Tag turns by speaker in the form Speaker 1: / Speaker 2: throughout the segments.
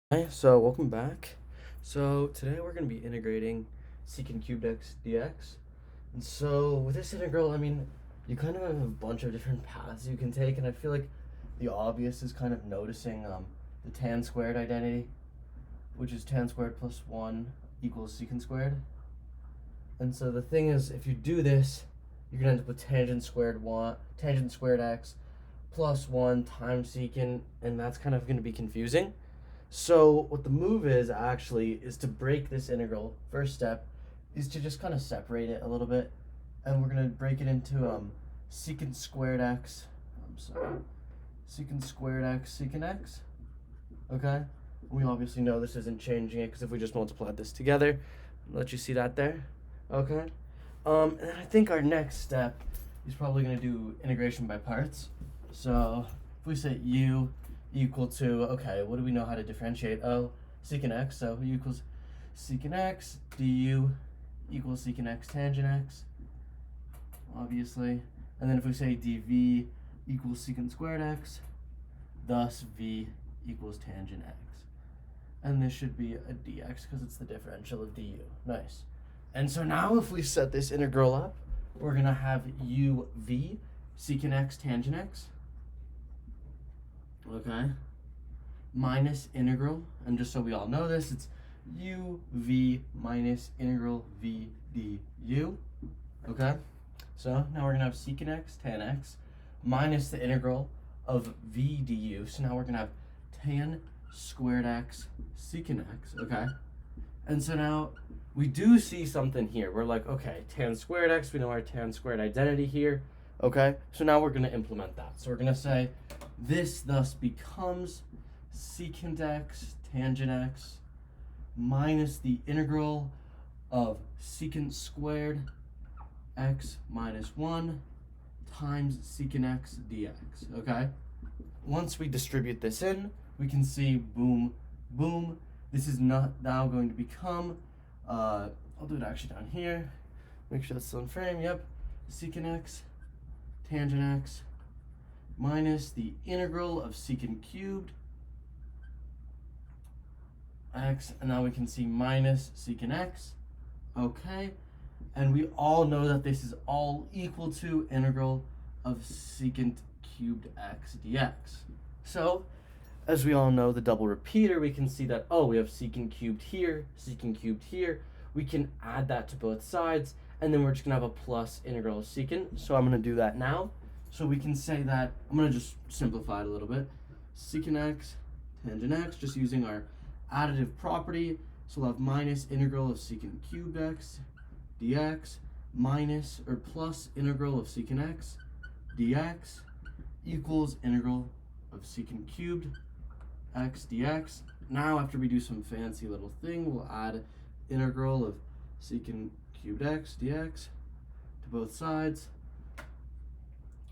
Speaker 1: Hi, so welcome back. So today we're going to be integrating secant cubed x dx. And so with this integral, you kind of have a bunch of different paths you can take, and I feel like the obvious is kind of noticing the tan squared identity, which is tan squared plus 1 equals secant squared. And so the thing is, if you do this, you're going to end up with tangent squared x plus 1 times secant, and that's kind of going to be confusing. So what the move is actually is to break this integral. First step is to just kind of separate it a little bit, and we're gonna break it into secant squared x. Secant squared x secant x. Okay. We obviously know this isn't changing it because if we just multiplied this together, I'll let you see that there. Okay. And I think our next step is probably gonna do integration by parts. So if we say u equal to, okay, what do we know how to differentiate? Oh, secant x, so u equals secant x, du equals secant x tangent x, obviously. And then if we say dv equals secant squared x, thus v equals tangent x. And this should be a dx because it's the differential of du. Nice. And so now if we set this integral up, we're going to have uv secant x tangent x. Okay, minus integral, and just so we all know this, it's uv minus integral v du. Okay, so now we're gonna have secant x tan x minus the integral of v du. So now we're gonna have tan squared x secant x. Okay, and so now we do see something here. We're like, okay, tan squared x, we know our tan squared identity here. Okay, so now we're gonna implement that. So we're gonna say this thus becomes secant x tangent x minus the integral of secant squared x minus 1 times secant x dx. Okay, once we distribute this in, we can see boom, boom. This is not now going to become, I'll do it actually down here. Make sure that's still in frame. Yep, secant x tangent x minus the integral of secant cubed x, and now we can see minus secant x. Okay, and we all know that this is all equal to integral of secant cubed x dx. So as we all know, the double repeater, we can see that, oh, we have secant cubed here, secant cubed here. We can add that to both sides, and then we're just gonna have a plus integral of secant. So I'm gonna do that now. So we can say that, I'm gonna just simplify it a little bit. Secant x tangent x, just using our additive property. So we'll have minus integral of secant cubed x dx minus or plus integral of secant x dx equals integral of secant cubed x dx. Now after we do some fancy little thing, we'll add integral of secant cubed x dx to both sides.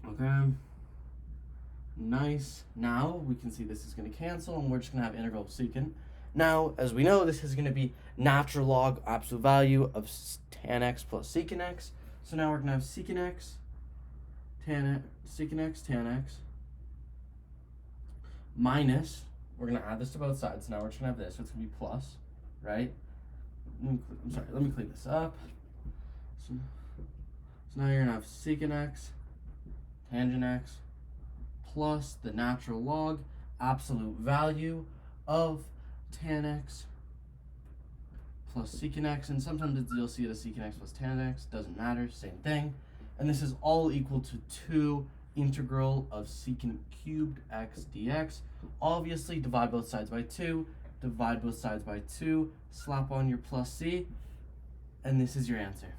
Speaker 1: Okay, nice. Now we can see this is going to cancel, and we're just going to have integral of secant. Now, as we know, this is going to be natural log absolute value of tan x plus secant x. So now we're going to have secant x tan x minus, we're going to add this to both sides. Now we're just going to have this, so it's going to be plus, right? Let me clean this up. So now you're going to have secant x tangent x plus the natural log absolute value of tan x plus secant x, and sometimes you'll see it as secant x plus tan x, doesn't matter, same thing. And this is all equal to 2 integral of secant cubed x dx. Obviously divide both sides by 2, divide both sides by 2, slap on your plus c, and this is your answer.